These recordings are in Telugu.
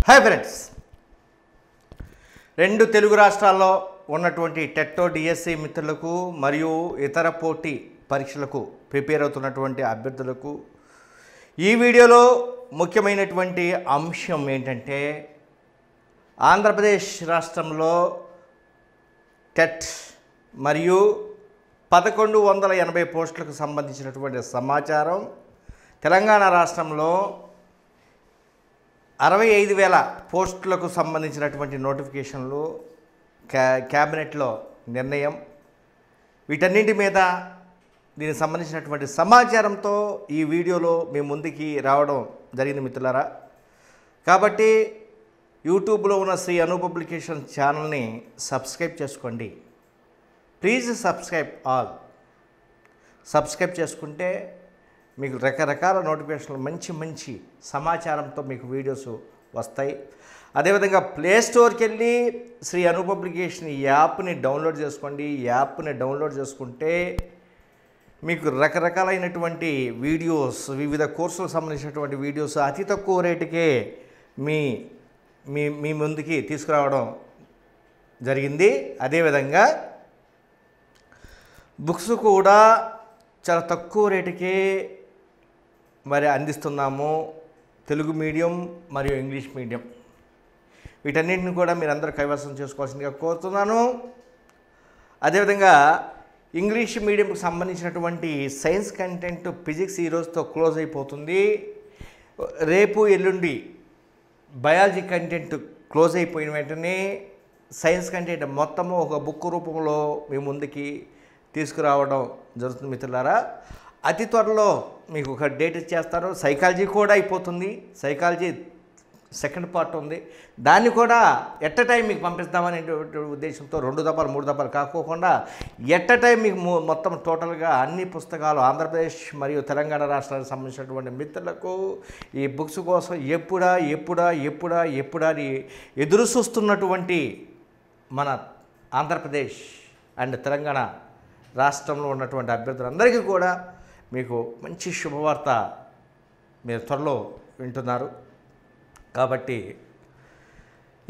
హాయ్ ఫ్రెండ్స్, రెండు తెలుగు రాష్ట్రాల్లో ఉన్నటువంటి టెట్టో డిఎస్సి మిత్రులకు మరియు ఇతర పోటీ పరీక్షలకు ప్రిపేర్ అవుతున్నటువంటి అభ్యర్థులకు ఈ వీడియోలో ముఖ్యమైనటువంటి అంశం ఏంటంటే ఆంధ్రప్రదేశ్ రాష్ట్రంలో టెట్ మరియు 1180 పోస్టులకు సంబంధించినటువంటి సమాచారం, తెలంగాణ రాష్ట్రంలో 65,000 పోస్టులకు సంబంధించినటువంటి నోటిఫికేషన్లు, క్యాబినెట్లో నిర్ణయం, వీటన్నింటి మీద దీనికి సంబంధించినటువంటి సమాచారంతో ఈ వీడియోలో మీ ముందుకి రావడం జరిగింది మిత్రులారా. కాబట్టి యూట్యూబ్లో ఉన్న శ్రీ అను పబ్లికేషన్ ఛానల్ని సబ్స్క్రైబ్ చేసుకోండి. Please subscribe all. సబ్స్క్రైబ్ చేసుకుంటే మీకు రకరకాల నోటిఫికేషన్లు మంచి సమాచారంతో మీకు వీడియోస్ వస్తాయి. అదేవిధంగా ప్లే స్టోర్కి వెళ్ళి శ్రీ అను పబ్లికేషన్ యాప్ని డౌన్లోడ్ చేసుకోండి. యాప్ని డౌన్లోడ్ చేసుకుంటే మీకు రకరకాలైనటువంటి వీడియోస్, వివిధ కోర్సులకు సంబంధించినటువంటి వీడియోస్ అతి తక్కువ రేటుకే మీ ముందుకి తీసుకురావడం జరిగింది. అదేవిధంగా బుక్స్ కూడా చాలా తక్కువ రేటుకే మరి అందిస్తున్నాము. తెలుగు మీడియం మరియు ఇంగ్లీష్ మీడియం వీటన్నింటిని కూడా మీరందరూ కైవసం చేసుకోవాల్సిందిగా కోరుతున్నాను. అదేవిధంగా ఇంగ్లీష్ మీడియంకి సంబంధించినటువంటి సైన్స్ కంటెంట్, ఫిజిక్స్ ఈరోజుతో క్లోజ్ అయిపోతుంది. రేపు ఎల్లుండి బయాలజీ కంటెంట్ క్లోజ్ అయిపోయిన వెంటనే సైన్స్ కంటెంట్ మొత్తము ఒక బుక్ రూపంలో మీ ముందుకి తీసుకురావడం జరుగుతుంది మిత్రులారా. అతి త్వరలో మీకు ఒక డేట్ ఇచ్చేస్తారు. సైకాలజీ కూడా అయిపోతుంది. సైకాలజీ సెకండ్ పార్ట్ ఉంది, దాన్ని కూడా ఎట్ ఎ టైం మీకు పంపిస్తామనే ఉద్దేశంతో 2 దఫాలు 3 దఫాలు కాకోకుండా ఎట్ ఎ టైం మీకు మొత్తం టోటల్గా అన్ని పుస్తకాలు ఆంధ్రప్రదేశ్ మరియు తెలంగాణ రాష్ట్రాలకు సంబంధించినటువంటి మిత్రులకు ఈ బుక్స్ కోసం ఎప్పుడా అని ఎదురు చూస్తున్నటువంటి మన ఆంధ్రప్రదేశ్ అండ్ తెలంగాణ రాష్ట్రంలో ఉన్నటువంటి అభ్యర్థులందరికీ కూడా మీకు మంచి శుభవార్త మీరు త్వరలో వింటున్నారు. కాబట్టి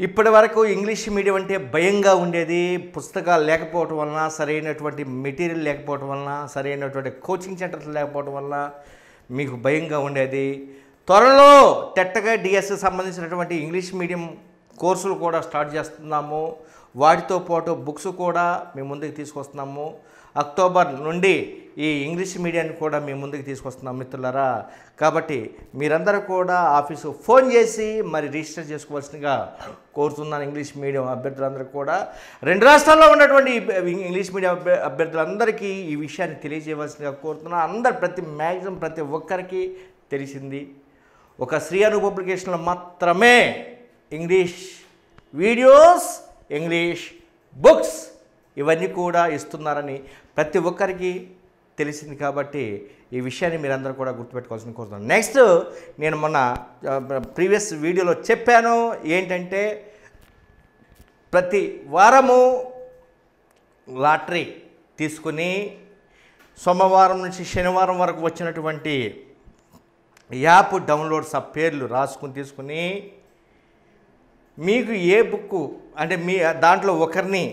ఇప్పటి వరకు ఇంగ్లీష్ మీడియం అంటే భయంగా ఉండేది. పుస్తకాలు లేకపోవటం వలన, సరైనటువంటి మెటీరియల్ లేకపోవటం వలన, సరైనటువంటి కోచింగ్ సెంటర్స్ లేకపోవటం వలన మీకు భయంగా ఉండేది. త్వరలో టెట్గా డిఎస్కి సంబంధించినటువంటి ఇంగ్లీష్ మీడియం కోర్సులు కూడా స్టార్ట్ చేస్తున్నాము. వాటితో పాటు బుక్స్ కూడా మీ ముందుకు తీసుకొస్తున్నాము. అక్టోబర్ నుండి ఈ ఇంగ్లీష్ మీడియాన్ని కూడా మీ ముందుకు తీసుకొస్తున్నాం మిత్రులారా. కాబట్టి మీరందరూ కూడా ఆఫీసు ఫోన్ చేసి మరి రిజిస్టర్ చేసుకోవాల్సిందిగా కోరుతున్నాను. ఇంగ్లీష్ మీడియం అభ్యర్థులందరూ కూడా, 2 రాష్ట్రాల్లో ఉన్నటువంటి ఇంగ్లీష్ మీడియం అభ్యర్థులందరికీ ఈ విషయాన్ని తెలియజేయవలసిందిగా కోరుతున్నాను. ప్రతి ఒక్కరికి తెలిసింది. ఒక శ్రీ అను పబ్లికేషన్లో మాత్రమే ఇంగ్లీష్ వీడియోస్, ఇంగ్లీష్ బుక్స్ ఇవన్నీ కూడా ఇస్తున్నారని ప్రతి ఒక్కరికి తెలిసింది. కాబట్టి ఈ విషయాన్ని మీరందరూ కూడా గుర్తుపెట్టుకోవాల్సింది కోరుతున్నాను. నెక్స్ట్, నేను మొన్న ప్రీవియస్ వీడియోలో చెప్పాను ఏంటంటే, ప్రతి వారము లాటరీ తీసుకుని సోమవారం నుంచి శనివారం వరకు వచ్చినటువంటి యాప్ డౌన్లోడ్స్ ఆ పేర్లు రాసుకుని తీసుకుని మీకు ఏ బుక్ అంటే మీ దాంట్లో ఒకరిని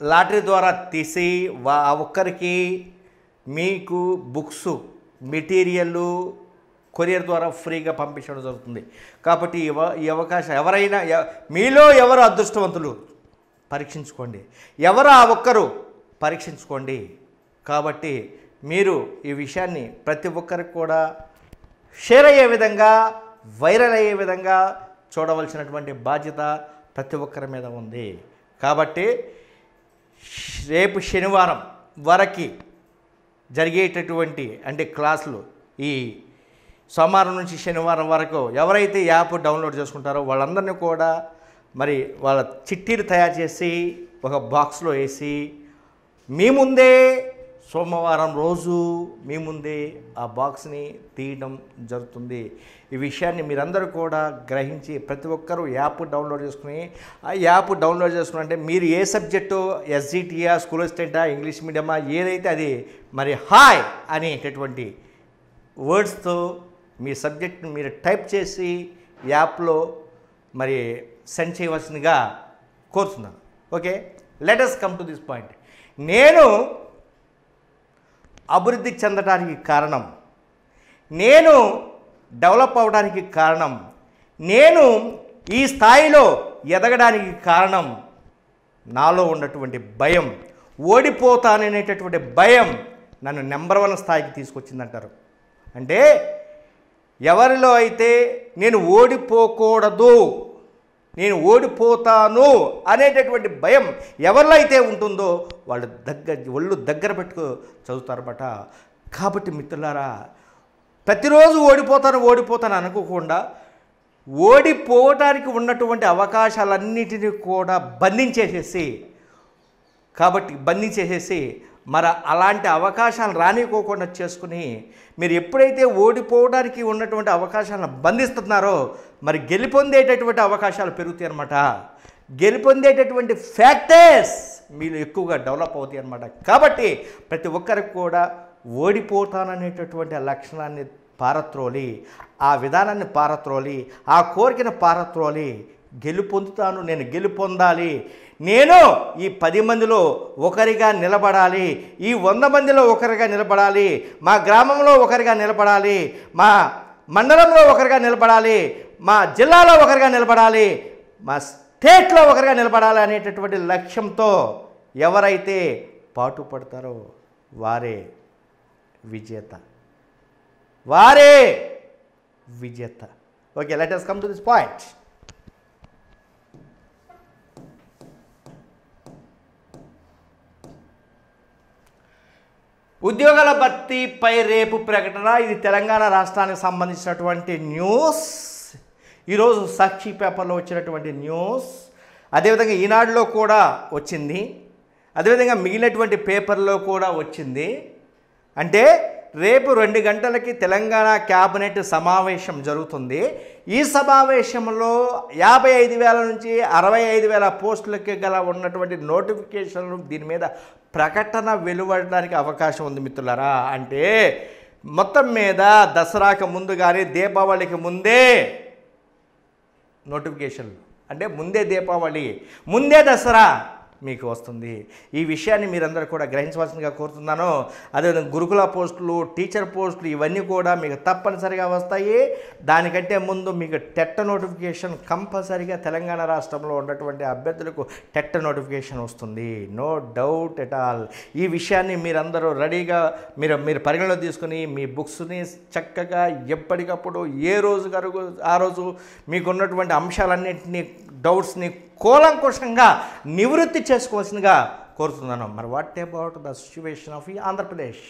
లాటరీ ద్వారా తీసి ఆ ఒక్కరికి మీకు బుక్స్, మెటీరియల్ కొరియర్ ద్వారా ఫ్రీగా పంపించడం జరుగుతుంది. కాబట్టి ఈ అవకాశం ఎవరైనా మీలో ఎవరు అదృష్టవంతులు పరీక్షించుకోండి, ఎవరు ఆ ఒక్కరు పరీక్షించుకోండి. కాబట్టి మీరు ఈ విషయాన్ని ప్రతి ఒక్కరికి కూడా షేర్ అయ్యే విధంగా, వైరల్ అయ్యే విధంగా చూడవలసినటువంటి బాధ్యత ప్రతి ఒక్కరి మీద ఉంది. కాబట్టి రేపు శనివారం వరకు జరిగేటటువంటి అంటే క్లాసులు ఈ సోమవారం నుంచి శనివారం వరకు ఎవరైతే యాప్ డౌన్లోడ్ చేసుకుంటారో వాళ్ళందరినీ కూడా మరి వాళ్ళ చిట్టీలు తయారు చేసి ఒక బాక్స్లో వేసి మీ ముందే సోమవారం రోజు మీ ముందే ఆ బాక్స్ని తీయడం జరుగుతుంది. ఈ విషయాన్ని మీరందరూ కూడా గ్రహించి ప్రతి ఒక్కరూ యాప్ డౌన్లోడ్ చేసుకుని, ఆ యాప్ డౌన్లోడ్ చేసుకుని అంటే మీరు ఏ సబ్జెక్టు, ఎస్జిటియా, స్కూల్ అసిస్టెంటా, ఇంగ్లీష్ మీడియమా, ఏదైతే అది మరి హాయ్ అనేటటువంటి వర్డ్స్తో మీ సబ్జెక్ట్ని మీరు టైప్ చేసి యాప్లో మరి సెండ్ చేయవలసిందిగా కోరుతున్నాను. Okay, let us come to this point. నేను అభివృద్ధి చెందడానికి కారణం, నేను డెవలప్ అవ్వడానికి కారణం, నేను ఈ స్థాయిలో ఎదగడానికి కారణం నాలో ఉన్నటువంటి భయం, ఓడిపోతాననేటటువంటి భయం నన్ను నెంబర్ 1 స్థాయికి తీసుకొచ్చిందంటారు. అంటే ఎవరిలో అయితే నేను ఓడిపోకూడదు, నేను ఓడిపోతాను అనేటటువంటి భయం ఎవరిలో అయితే ఉంటుందో వాళ్ళు ఒళ్ళు దగ్గర పెట్టుకు చదువుతారన్నమాట. కాబట్టి మిత్రులారా, ప్రతిరోజు ఓడిపోతాను అనుకోకుండా ఓడిపోవడానికి ఉన్నటువంటి అవకాశాలన్నిటినీ కూడా బంధించేసేసి మరి అలాంటి అవకాశాలను రానికోకుండా చేసుకుని మీరు ఎప్పుడైతే ఓడిపోవడానికి ఉన్నటువంటి అవకాశాలను బంధిస్తున్నారో మరి గెలుపొందేటటువంటి అవకాశాలు పెరుగుతాయి అన్నమాట. గెలుపొందేటటువంటి ఫ్యాక్టర్స్ మీరు ఎక్కువగా డెవలప్ అవుతాయి అన్నమాట. కాబట్టి ప్రతి ఒక్కరికి కూడా ఓడిపోతాననేటటువంటి ఆ లక్షణాన్ని పారత్రోలి, ఆ విధానాన్ని పారత్రోలి, ఆ కోరికను పారత్రోలి గెలుపొందుతాను, నేను గెలుపొందాలి, నేను ఈ 10 మందిలో ఒకరిగా నిలబడాలి, ఈ 100 మందిలో ఒకరిగా నిలబడాలి, మా గ్రామంలో ఒకరిగా నిలబడాలి, మా మండలంలో ఒకరిగా నిలబడాలి, మా జిల్లాలో ఒకరిగా నిలబడాలి, మా స్టేట్లో ఒకరిగా నిలబడాలి అనేటటువంటి లక్ష్యంతో ఎవరైతే పాటుపడతారో వారే విజేత. Okay, let us come to this point. ఉద్యోగాల భర్తీపై రేపు ప్రకటన. ఇది తెలంగాణ రాష్ట్రానికి సంబంధించినటువంటి న్యూస్. ఈరోజు సాక్షి పేపర్లో వచ్చినటువంటి న్యూస్, అదేవిధంగా ఈనాడులో కూడా వచ్చింది, అదేవిధంగా మిగిలినటువంటి పేపర్లో కూడా వచ్చింది. అంటే రేపు 2 గంటలకి తెలంగాణ క్యాబినెట్ సమావేశం జరుగుతుంది. ఈ సమావేశంలో 55,000 నుంచి 65,000 పోస్టులకి గల ఉన్నటువంటి నోటిఫికేషన్లు దీని మీద ప్రకటన వెలువడడానికి అవకాశం ఉంది మిత్రులారా. అంటే మొత్తం మీద దసరాకి ముందు కానీ దీపావళికి ముందే నోటిఫికేషన్లు, అంటే ముందే దీపావళి, ముందే దసరా మీకు వస్తుంది. ఈ విషయాన్ని మీరందరూ కూడా గ్రహించవలసిందిగా కోరుతున్నాను. అదేవిధంగా గురుకుల పోస్టులు, టీచర్ పోస్టులు ఇవన్నీ కూడా మీకు తప్పనిసరిగా వస్తాయి. దానికంటే ముందు మీకు టెట్ నోటిఫికేషన్ కంపల్సరీగా తెలంగాణ రాష్ట్రంలో ఉన్నటువంటి అభ్యర్థులకు టెట్ నోటిఫికేషన్ వస్తుంది, నో డౌట్ ఎట్ ఆల్. ఈ విషయాన్ని మీరందరూ రెడీగా మీరు పరిగణలో తీసుకుని మీ బుక్స్ని చక్కగా ఎప్పటికప్పుడు ఏ రోజు వరకు ఆ రోజు మీకున్నటువంటి అంశాలన్నింటినీ, డౌట్స్ని కూలంకుషంగా నివృత్తి చేసుకోవాల్సిందిగా కోరుతున్నాను. మరి what about the situation of Andhra Pradesh?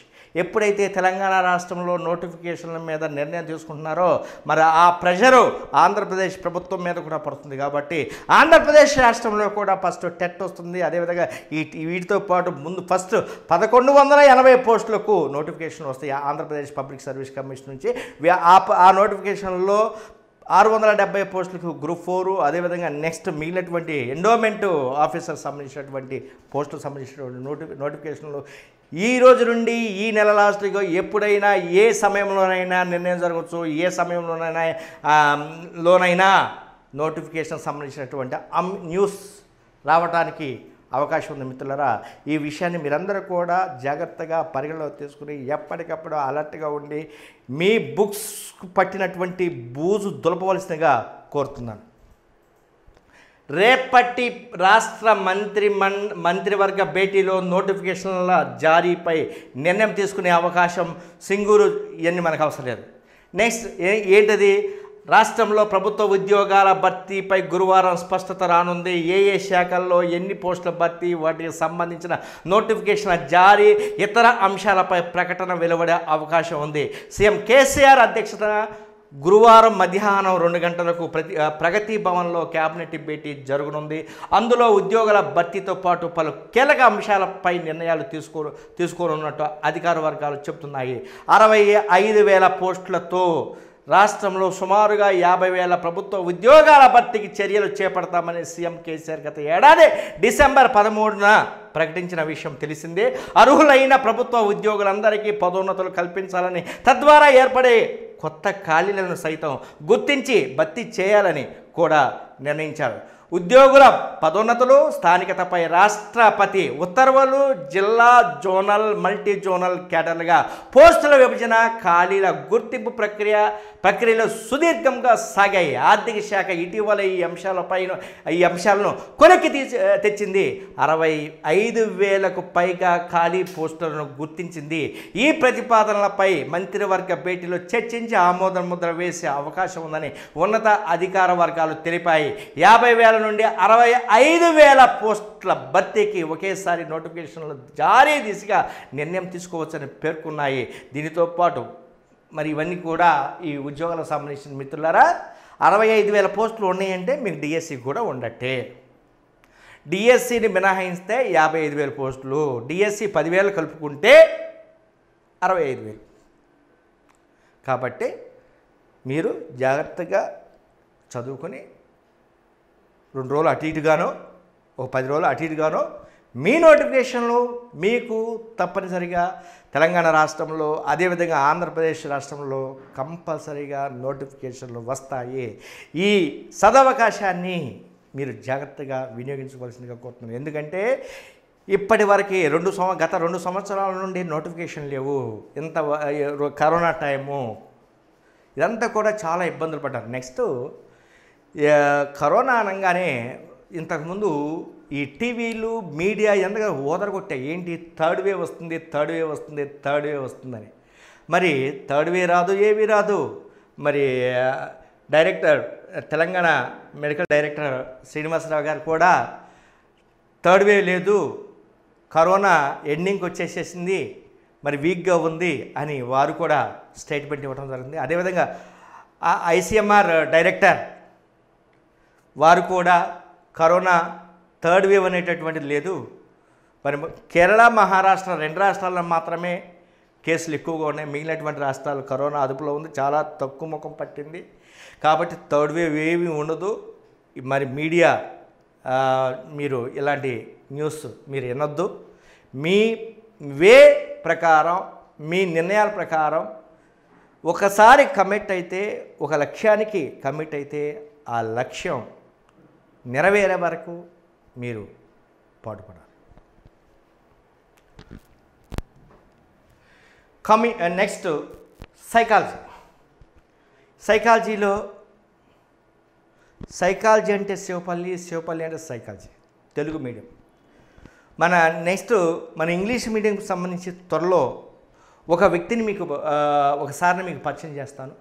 ఎప్పుడైతే తెలంగాణ రాష్ట్రంలో నోటిఫికేషన్ల మీద నిర్ణయం తీసుకుంటున్నారో మరి ఆ ప్రెషరు ఆంధ్రప్రదేశ్ ప్రభుత్వం మీద కూడా పడుతుంది. కాబట్టి ఆంధ్రప్రదేశ్ రాష్ట్రంలో కూడా ఫస్ట్ టెట్ వస్తుంది. అదేవిధంగా వీటితో పాటు ముందు ఫస్ట్ 1180 పోస్టులకు నోటిఫికేషన్ వస్తాయి ఆంధ్రప్రదేశ్ పబ్లిక్ సర్వీస్ కమిషన్ నుంచి. ఆ నోటిఫికేషన్లో 670 పోస్టులకు గ్రూప్ 4, అదేవిధంగా నెక్స్ట్ మిగిలినటువంటి ఎండోమెంట్ ఆఫీసర్ సంబంధించినటువంటి పోస్టులకు సంబంధించినటువంటి నోటిఫికేషన్లు ఈ రోజు నుండి ఈ నెల లాస్ట్గా ఎప్పుడైనా ఏ సమయంలోనైనా నిర్ణయం జరగవచ్చు, ఏ సమయంలోనైనా నోటిఫికేషన్ సంబంధించినటువంటి న్యూస్ రావడానికి అవకాశం ఉంది మిత్రులారా. ఈ విషయాన్ని మీరందరూ కూడా జాగ్రత్తగా పరిగణలో తీసుకుని ఎప్పటికప్పుడు అలర్ట్గా ఉండి మీ బుక్స్ పట్టినటువంటి బూజు దులపవలసిందిగా కోరుతున్నాను. రేపటి రాష్ట్ర మంత్రివర్గ భేటీలో నోటిఫికేషన్ల జారీపై నిర్ణయం తీసుకునే అవకాశం సింగూరు ఇవన్నీ మనకు అవసరం లేదు. నెక్స్ట్ ఏంటది? రాష్ట్రంలో ప్రభుత్వ ఉద్యోగాల భర్తీపై గురువారం స్పష్టత రానుంది. ఏ శాఖల్లో ఎన్ని పోస్టుల భర్తీ, వాటికి సంబంధించిన నోటిఫికేషన్ల జారీ, ఇతర అంశాలపై ప్రకటన వెలువడే అవకాశం ఉంది. సీఎం కేసీఆర్ అధ్యక్షతన గురువారం మధ్యాహ్నం 2 గంటలకు ప్రగతి భవన్లో కేబినెట్ భేటీ జరగనుంది. అందులో ఉద్యోగాల భర్తీతో పాటు పలు కీలక అంశాలపై నిర్ణయాలు తీసుకోనున్నట్టు అధికార వర్గాలు చెబుతున్నాయి. 65,000 పోస్టులతో రాష్ట్రంలో సుమారుగా 50,000 ప్రభుత్వ ఉద్యోగాల భర్తీకి చర్యలు చేపడతామని సీఎం కేసీఆర్ గత ఏడాది డిసెంబర్ 13న ప్రకటించిన విషయం తెలిసిందే. అర్హులైన ప్రభుత్వ ఉద్యోగులందరికీ పదోన్నతులు కల్పించాలని, తద్వారా ఏర్పడే కొత్త ఖాళీలను సైతం గుర్తించి భర్తీ చేయాలని కూడా నిర్ణయించారు. ఉద్యోగుల పదోన్నతులు, స్థానికతపై రాష్ట్రపతి ఉత్తర్వులు, జిల్లా, జోనల్, మల్టీ జోనల్ కేడర్లుగా పోస్టుల విభజన, ఖాళీల గుర్తింపు ప్రక్రియలు సుదీర్ఘంగా సాగాయి. ఆర్థిక శాఖ ఇటీవల ఈ అంశాలను కొనక్కి తెచ్చింది. 65,000కు పైగా ఖాళీ పోస్టులను గుర్తించింది. ఈ ప్రతిపాదనలపై మంత్రివర్గ భేటీలో చర్చించి ఆమోద ముద్ర వేసే అవకాశం ఉందని ఉన్నత అధికార వర్గాలు తెలిపాయి. 50,000 నుండి 65,000 పోస్టుల భర్తీకి ఒకేసారి నోటిఫికేషన్లు జారీ దిశగా నిర్ణయం తీసుకోవచ్చని పేర్కొన్నాయి. దీనితో పాటు మరి ఇవన్నీ కూడా ఈ ఉద్యోగాలకు సంబంధించిన మిత్రులారా, 65,000 పోస్టులు ఉన్నాయంటే మీకు డిఎస్సి కూడా ఉండట్టే. డిఎస్సిని మినహాయిస్తే 55,000 పోస్టులు, డిఎస్సి 10,000 కలుపుకుంటే 65,000. కాబట్టి మీరు జాగ్రత్తగా చదువుకొని 2 రోజులు అటు ఇటుగానో, ఒక 10 రోజులు అటు ఇటుగానో మీ నోటిఫికేషన్లు మీకు తప్పనిసరిగా తెలంగాణ రాష్ట్రంలో, అదేవిధంగా ఆంధ్రప్రదేశ్ రాష్ట్రంలో కంపల్సరీగా నోటిఫికేషన్లు వస్తాయి. ఈ సదవకాశాన్ని మీరు జాగ్రత్తగా వినియోగించుకోవాల్సిందిగా కోరుతున్నాను. ఎందుకంటే ఇప్పటివరకు గత 2 సంవత్సరాల నుండి నోటిఫికేషన్ లేవు. ఇంత కరోనా టైము ఇదంతా కూడా చాలా ఇబ్బందులు పడ్డారు. నెక్స్ట్ కరోనా అనగానే ఇంతకుముందు ఈ టీవీలు, మీడియా ఎంతగా ఓదరగొట్టాయి. ఏంటి థర్డ్ వేవ్ వస్తుందని. మరి థర్డ్ వేవ్ రాదు, ఏమీ రాదు. మరి తెలంగాణ మెడికల్ డైరెక్టర్ శ్రీనివాసరావు గారు కూడా థర్డ్ వేవ్ లేదు, కరోనా ఎండింగ్కి వచ్చేసేసింది, మరి వీక్గా ఉంది అని వారు కూడా స్టేట్మెంట్ ఇవ్వడం జరిగింది. అదేవిధంగా ఐసీఎంఆర్ డైరెక్టర్ వారు కూడా కరోనా థర్డ్ వేవ్ అనేటటువంటిది లేదు, మరి కేరళ, మహారాష్ట్ర 2 రాష్ట్రాల్లో మాత్రమే కేసులు ఎక్కువగా ఉన్నాయి, మిగిలినటువంటి రాష్ట్రాలు కరోనా అదుపులో ఉంది, చాలా తక్కువ ముఖం పట్టింది. కాబట్టి థర్డ్ వేవ్ ఏమీ ఉండదు. మరి మీడియా మీరు ఇలాంటి న్యూస్ మీరు వినొద్దు. మీ ప్రకారం, మీ నిర్ణయాల ప్రకారం ఒకసారి కమిట్ అయితే, ఒక లక్ష్యానికి కమిట్ అయితే ఆ లక్ష్యం నెరవేరే వరకు మీరు పాటుపడాలి. నెక్స్ట్ సైకాలజీ అంటే శివపల్లి అంటే సైకాలజీ తెలుగు మీడియం. మన ఇంగ్లీష్ మీడియంకి సంబంధించి త్వరలో ఒక వ్యక్తిని మీకు ఒకసారి మీకు పరిచయం చేస్తాను.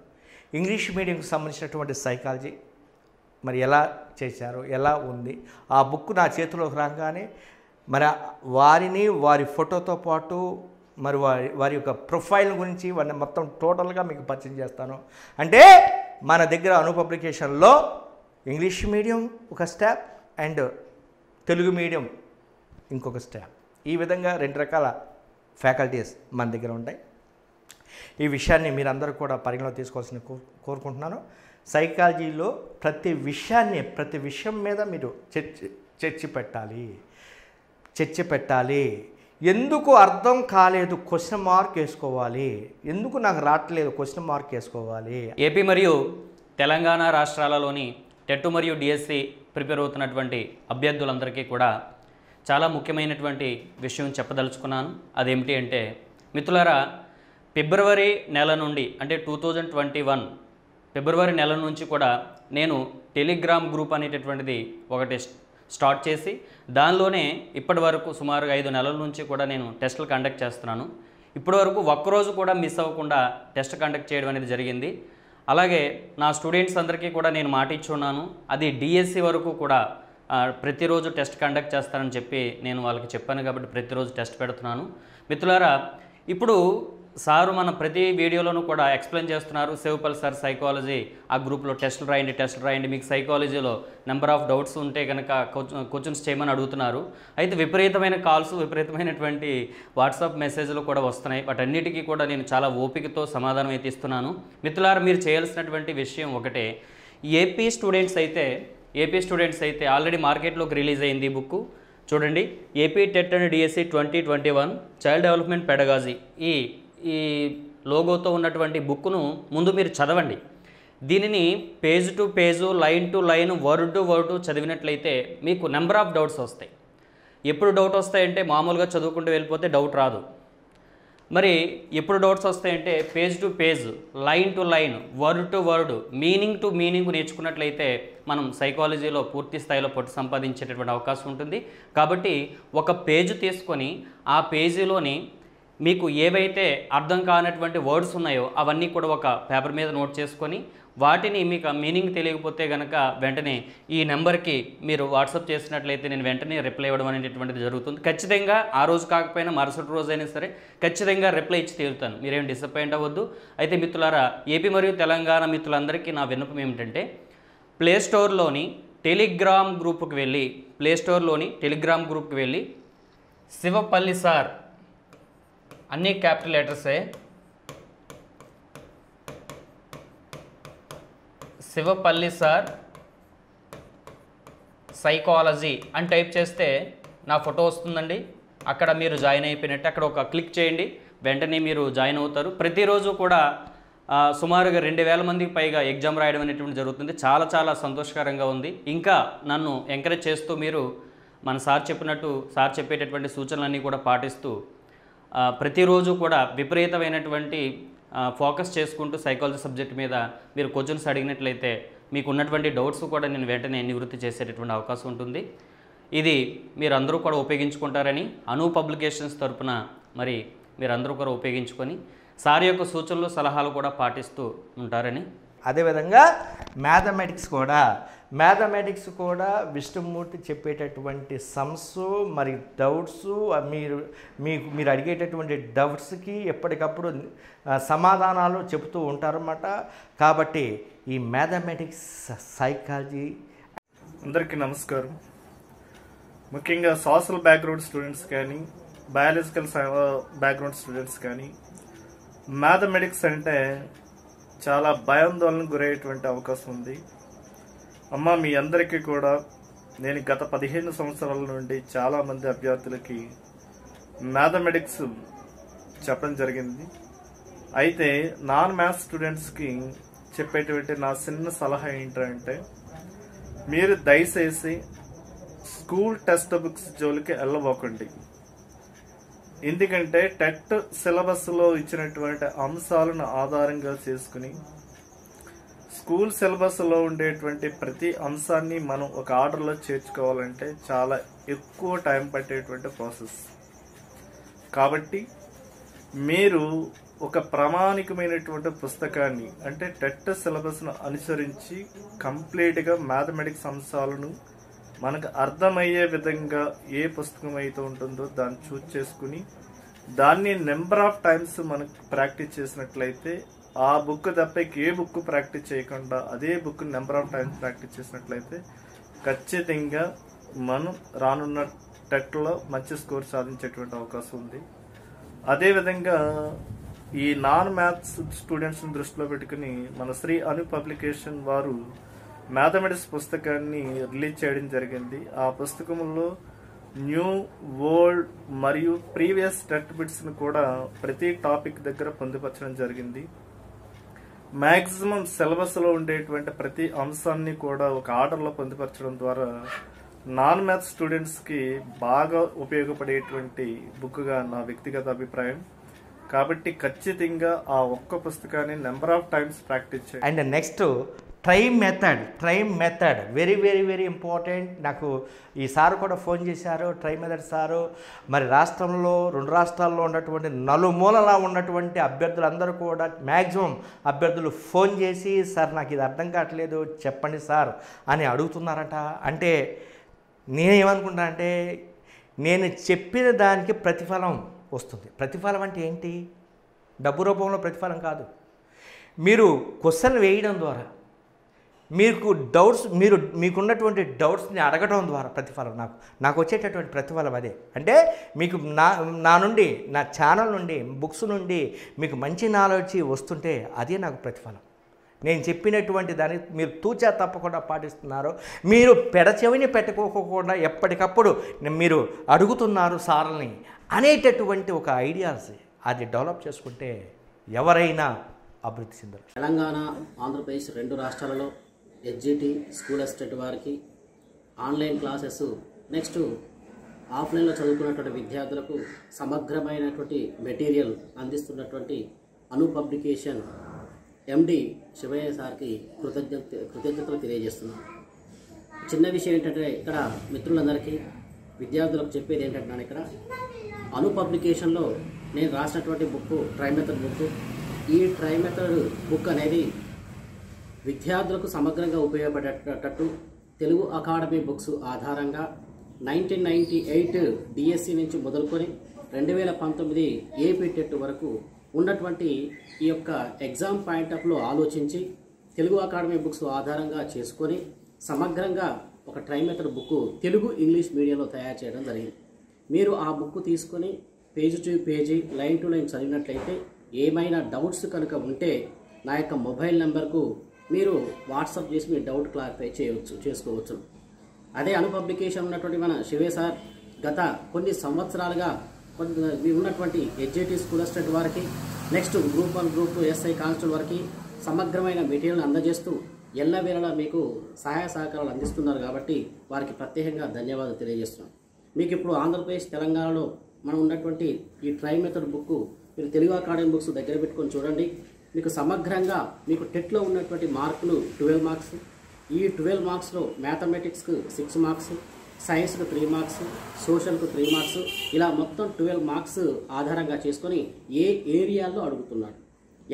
ఇంగ్లీష్ మీడియంకి సంబంధించినటువంటి సైకాలజీ మరి ఎలా చేశారు, ఎలా ఉంది, ఆ బుక్ నా చేతిలోకి రాగానే మరి వారి ఫోటోతో పాటు మరి వారి యొక్క ప్రొఫైల్ గురించి వారిని మొత్తం టోటల్గా మీకు పరిచయం చేస్తాను. అంటే మన దగ్గర అను పబ్లికేషన్లో ఇంగ్లీష్ మీడియం ఒక స్టాప్ అండ్ తెలుగు మీడియం ఇంకొక స్టాప్, ఈ విధంగా 2 రకాల ఫ్యాకల్టీస్ మన దగ్గర ఉంటాయి. ఈ విషయాన్ని మీరందరూ కూడా పరిగణలో తీసుకోవాల్సిన కోరుకుంటున్నాను. సైకాలజీలో ప్రతి విషయం మీద మీరు చర్చ పెట్టాలి. ఎందుకు అర్థం కాలేదు క్వశ్చన్ మార్క్ వేసుకోవాలి, ఎందుకు నాకు రావట్లేదు క్వశ్చన్ మార్క్ వేసుకోవాలి. ఏపీ మరియు తెలంగాణ రాష్ట్రాలలోని టెట్ మరియు డిఎస్సి ప్రిపేర్ అవుతున్నటువంటి అభ్యర్థులందరికీ కూడా చాలా ముఖ్యమైనటువంటి విషయం చెప్పదలుచుకున్నాను. అదేమిటి అంటే మిత్రులారా, ఫిబ్రవరి నెల నుండి అంటే 2021 ఫిబ్రవరి నెల నుంచి కూడా నేను టెలిగ్రామ్ గ్రూప్ అనేటటువంటిది ఒకటి స్టార్ట్ చేసి దానిలోనే ఇప్పటి వరకు సుమారుగా 5 నెలల నుంచి కూడా నేను టెస్టులు కండక్ట్ చేస్తున్నాను. ఇప్పటి వరకు ఒక్కరోజు కూడా మిస్ అవ్వకుండా టెస్ట్ కండక్ట్ చేయడం అనేది జరిగింది. అలాగే నా స్టూడెంట్స్ అందరికీ కూడా నేను మాట ఇచ్చున్నాను, అది డిఎస్సి వరకు కూడా ప్రతిరోజు టెస్ట్ కండక్ట్ చేస్తానని చెప్పి నేను వాళ్ళకి చెప్పాను. కాబట్టి ప్రతిరోజు టెస్ట్ పెడుతున్నాను. మిత్రులారా, ఇప్పుడు సారు మన ప్రతి వీడియోలోనూ కూడా ఎక్స్ప్లెయిన్ చేస్తున్నారు. శివపల్లి సార్ సైకాలజీ ఆ గ్రూప్లో టెస్టులు రాయండి, మీకు సైకాలజీలో నెంబర్ ఆఫ్ డౌట్స్ ఉంటే కనుక క్వశ్చన్స్ చేయమని అడుగుతున్నారు. అయితే విపరీతమైన కాల్స్, విపరీతమైనటువంటి వాట్సాప్ మెసేజ్లు కూడా వస్తున్నాయి. వాటన్నిటికీ కూడా నేను చాలా ఓపికతో సమాధానం అయితే ఇస్తున్నాను. మిత్రులారా, మీరు చేయాల్సినటువంటి విషయం ఒకటే, ఏపీ స్టూడెంట్స్ అయితే ఆల్రెడీ మార్కెట్లోకి రిలీజ్ అయింది ఈ బుక్. చూడండి, AP TET and DSC 2021 child development pedagogy. ఈ లోగోతో ఉన్నటువంటి బుక్ను ముందు మీరు చదవండి. దీనిని page to page, line to line, word to word చదివినట్లయితే మీకు నెంబర్ ఆఫ్ డౌట్స్ వస్తాయి. ఎప్పుడు డౌట్ వస్తాయంటే మామూలుగా చదువుకుంటూ వెళ్ళిపోతే డౌట్ రాదు. మరి ఎప్పుడు డౌట్స్ వస్తాయంటే page to page, line to line, word to word, meaning to meaning నేర్చుకున్నట్లయితే మనం సైకాలజీలో పూర్తి స్థాయిలో పట్టు సంపాదించేటటువంటి అవకాశం ఉంటుంది. కాబట్టి ఒక పేజ్ తీసుకొని ఆ పేజీలోని మీకు ఏవైతే అర్థం కానటువంటి వర్డ్స్ ఉన్నాయో అవన్నీ కూడా ఒక పేపర్ మీద నోట్ చేసుకొని వాటిని మీకు మీనింగ్ తెలియకపోతే కనుక వెంటనే ఈ నెంబర్కి మీరు వాట్సాప్ చేసినట్లయితే నేను వెంటనే రిప్లై ఇవ్వడం అనేటువంటిది జరుగుతుంది. ఖచ్చితంగా ఆ రోజు కాకపోయినా మరుసటి రోజు అయినా సరే ఖచ్చితంగా రిప్లై ఇచ్చి తీరుతాను. మీరేం డిసప్పాయింట్ అవ్వద్దు. అయితే మిత్రులారా, ఏపీ మరియు తెలంగాణ మిత్రులందరికీ నా విన్నపం ఏమిటంటే ప్లేస్టోర్లోని టెలిగ్రామ్ గ్రూప్కి వెళ్ళి శివపల్లి సార్ అన్ని క్యాపిటల్ లెటర్సే శివపల్లి సార్ సైకాలజీ అని టైప్ చేస్తే నా ఫోటో వస్తుందండి. అక్కడ మీరు జాయిన్ అయిపోయినట్టు అక్కడ ఒక క్లిక్ చేయండి, వెంటనే మీరు జాయిన్ అవుతారు. ప్రతిరోజు కూడా సుమారుగా 2000 మందికి పైగా ఎగ్జామ్ రాయడం అనేటువంటి జరుగుతుంది. చాలా చాలా సంతోషకరంగా ఉంది. ఇంకా నన్ను ఎంకరేజ్ చేస్తూ మీరు మన సార్ చెప్పినట్టు సార్ చెప్పేటటువంటి సూచనలన్నీ కూడా పాటిస్తూ ప్రతిరోజు కూడా విపరీతమైనటువంటి ఫోకస్ చేసుకుంటూ సైకాలజీ సబ్జెక్ట్ మీద మీరు క్వశ్చన్స్ అడిగినట్లయితే మీకు ఉన్నటువంటి డౌట్స్ కూడా నేను వెంటనే నివృత్తి చేసేటటువంటి అవకాశం ఉంటుంది. ఇది మీరందరూ కూడా ఉపయోగించుకుంటారని అను పబ్లికేషన్స్ తరపున మరి మీరందరూ కూడా ఉపయోగించుకొని సార్ యొక్క సూచనలు సలహాలు కూడా పాటిస్తూ ఉంటారని. అదేవిధంగా మ్యాథమెటిక్స్ కూడా విష్ణుమూర్తి చెప్పేటటువంటి సమ్స్ మరి డౌట్స్ మీరు అడిగేటటువంటి డౌట్స్కి ఎప్పటికప్పుడు సమాధానాలు చెబుతూ ఉంటారన్నమాట. కాబట్టి ఈ మ్యాథమెటిక్స్, సైకాలజీ అందరికీ నమస్కారం. ముఖ్యంగా సోషల్ బ్యాక్గ్రౌండ్ స్టూడెంట్స్ కానీ, బయాలజికల్ బ్యాక్గ్రౌండ్ స్టూడెంట్స్ కానీ మ్యాథమెటిక్స్ అంటే చాలా భయాందోళనకు గురయ్యేటువంటి అవకాశం ఉంది. అమ్మ, మీ అందరికీ కూడా నేను గత 15 సంవత్సరాల నుండి చాలామంది అభ్యర్థులకి మ్యాథమెటిక్స్ చెప్పడం జరిగింది. అయితే నాన్ మ్యాథ్స్ స్టూడెంట్స్కి చెప్పేటువంటి నా చిన్న సలహా ఏంటంటే మీరు దయచేసి స్కూల్ టెక్స్ట్ బుక్స్ జోలికి వెళ్ళబోకండి. ఎందుకంటే టెట్ సిలబస్లో ఇచ్చినటువంటి అంశాలను ఆధారంగా చేసుకుని స్కూల్ సిలబస్లో ఉండేటువంటి ప్రతి అంశాన్ని మనం ఒక ఆర్డర్లో చేర్చుకోవాలంటే చాలా ఎక్కువ టైం పట్టేటువంటి ప్రాసెస్. కాబట్టి మీరు ఒక ప్రామాణికమైనటువంటి పుస్తకాన్ని అంటే టెట్ సిలబస్ను అనుసరించి కంప్లీట్గా మ్యాథమెటిక్స్ అంశాలను మనకు అర్థమయ్యే విధంగా ఏ పుస్తకం అయితే ఉంటుందో దాన్ని చూస్ చేసుకుని దాన్ని నెంబర్ ఆఫ్ టైమ్స్ మనకు ప్రాక్టీస్ చేసినట్లయితే ఆ బుక్ తప్ప ఏ బుక్ ప్రాక్టీస్ చేయకుండా అదే book number of times practice చేసినట్లయితే ఖచ్చితంగా మనం రానున్న టెట్లో మంచి స్కోర్ సాధించేటువంటి అవకాశం ఉంది. అదేవిధంగా ఈ నాన్ మ్యాథ్స్ స్టూడెంట్స్ని దృష్టిలో పెట్టుకుని మన శ్రీ అను పబ్లికేషన్ వారు మ్యాథమెటిక్స్ పుస్తకాన్ని రిలీజ్ చేయడం జరిగింది. ఆ పుస్తకంలో న్యూ, ఓల్డ్ మరియు ప్రీవియస్ టెట్ బిట్స్ని కూడా ప్రతి టాపిక్ దగ్గర పొందుపరచడం జరిగింది. మ్యాక్సిమం సిలబస్లో ఉండేటువంటి ప్రతి అంశాన్ని కూడా ఒక ఆర్డర్లో పొందుపరచడం ద్వారా నాన్ మ్యాథ్స్ స్టూడెంట్స్కి బాగా ఉపయోగపడేటువంటి బుక్గా నా వ్యక్తిగత అభిప్రాయం. కాబట్టి ఖచ్చితంగా ఆ ఒక్క పుస్తకాన్ని నెంబర్ ఆఫ్ టైమ్స్ ప్రాక్టీస్ చేయండి. And next time method very very very important. నాకు ఈ సారు కూడా ఫోన్ చేశారు. ట్రైమ్ మెథడ్ సారు మరి రాష్ట్రంలో 2 రాష్ట్రాల్లో ఉన్నటువంటి నలుమూలలా ఉన్నటువంటి అభ్యర్థులందరూ కూడా మ్యాక్సిమం అభ్యర్థులు ఫోన్ చేసి సార్ నాకు ఇది అర్థం కావట్లేదు చెప్పండి సార్ అని అడుగుతున్నారట. అంటే నేనేమనుకుంటా అంటే నేను చెప్పిన దానికి ప్రతిఫలం వస్తుంది. ప్రతిఫలం అంటే ఏంటి? డబ్బు రూపంలో ప్రతిఫలం కాదు. మీరు క్వశ్చన్ వేయడం ద్వారా మీకు డౌట్స్ మీకున్నటువంటి డౌట్స్ని అడగడం ద్వారా ప్రతిఫలం నాకు వచ్చేటటువంటి ప్రతిఫలం అదే. అంటే మీకు నా నుండి నా ఛానల్ నుండి బుక్స్ నుండి మీకు మంచి నాలెడ్జ్ వస్తుంటే అదే నాకు ప్రతిఫలం. నేను చెప్పినటువంటి దాన్ని మీరు తూచా తప్పకుండా పాటిస్తున్నారు. మీరు పెడచెవిని పెట్టుకోకుండా ఎప్పటికప్పుడు మీరు అడుగుతున్నారు సార్ని అనేటటువంటి ఒక ఐడియాస్ అది డెవలప్ చేసుకుంటే ఎవరైనా అభివృద్ధి చెందరు. తెలంగాణ, ఆంధ్రప్రదేశ్ 2 రాష్ట్రాలలో ఎస్జిటి స్కూల్ అసిస్టెంట్ వారికి ఆన్లైన్ క్లాసెస్, నెక్స్ట్ ఆఫ్లైన్లో చదువుకున్నటువంటి విద్యార్థులకు సమగ్రమైనటువంటి మెటీరియల్ అందిస్తున్నటువంటి అను పబ్లికేషన్ ఎండి శివయ్య సార్కి కృతజ్ఞతలు తెలియజేస్తున్నాను. చిన్న విషయం ఏంటంటే ఇక్కడ మిత్రులందరికీ విద్యార్థులకు చెప్పేది ఏంటంటే ఇక్కడ అను పబ్లికేషన్లో నేను రాసినటువంటి బుక్ ట్రైమెథడ్ బుక్. ఈ ట్రైమెథడ్ బుక్ అనేది విద్యార్థులకు సమగ్రంగా ఉపయోగపడేటట్టు తెలుగు అకాడమీ బుక్స్ ఆధారంగా 1998 డిఎస్సి నుంచి మొదలుకొని 2019 ఏపీ టెట్ వరకు ఉన్నటువంటి ఈ యొక్క ఎగ్జామ్ పాయింట్ ఆఫ్లో ఆలోచించి తెలుగు అకాడమీ బుక్స్ ఆధారంగా చేసుకొని సమగ్రంగా ఒక ట్రైమెథడ్ బుక్ తెలుగు ఇంగ్లీష్ మీడియంలో తయారు చేయడం జరిగింది. మీరు ఆ బుక్ తీసుకొని page to page, line to line చదివినట్లయితే ఏమైనా డౌట్స్ కనుక ఉంటే నా యొక్క మొబైల్ నెంబర్కు మీరు వాట్సాప్ చేసి మీ డౌట్ క్లారిఫై చేసుకోవచ్చు. అదే అను పబ్లికేషన్ ఉన్నటువంటి మన శివే సార్ గత కొన్ని సంవత్సరాలుగా ఉన్నటువంటి ఎస్జిటి స్కూల్ అసిస్టెంట్ వారికి, next group 1, group 2 SI constable వారికి సమగ్రమైన మెటీరియల్ అందజేస్తూ ఎల్లవేళలా మీకు సహాయ సహకారాలు అందిస్తున్నారు కాబట్టి వారికి ప్రత్యేకంగా ధన్యవాదాలు తెలియజేస్తున్నాం. మీకు ఇప్పుడు ఆంధ్రప్రదేశ్, తెలంగాణలో మనం ఉన్నటువంటి ఈ ట్రైమెథడ్ బుక్ మీరు తెలుగు అకాడమీ బుక్స్ దగ్గర పెట్టుకొని చూడండి. మీకు సమగ్రంగా మీకు టెట్లో ఉన్నటువంటి మార్కులు 12 మార్క్స్. ఈ 12 మార్క్స్లో మ్యాథమెటిక్స్కు 6 మార్క్స్, సైన్స్కు 3 మార్క్స్, సోషల్కు 3 మార్క్స్, ఇలా మొత్తం 12 మార్క్స్ ఆధారంగా చేసుకొని ఏ ఏరియాలో అడుగుతున్నాడు,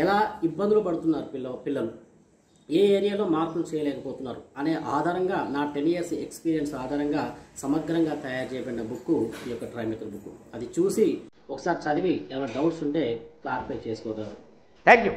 ఎలా ఇబ్బందులు పడుతున్నారు పిల్లలు, ఏ ఏరియాలో మార్కులు చేయలేకపోతున్నారు అనే ఆధారంగా నా 10 years ఎక్స్పీరియన్స్ ఆధారంగా సమగ్రంగా తయారు చేయబడిన బుక్ ఈ యొక్క ట్రైమెథడ్ బుక్. అది చూసి ఒకసారి చదివి ఏమైనా డౌట్స్ ఉంటే క్లారిఫై చేసుకోగలరు. Thank you.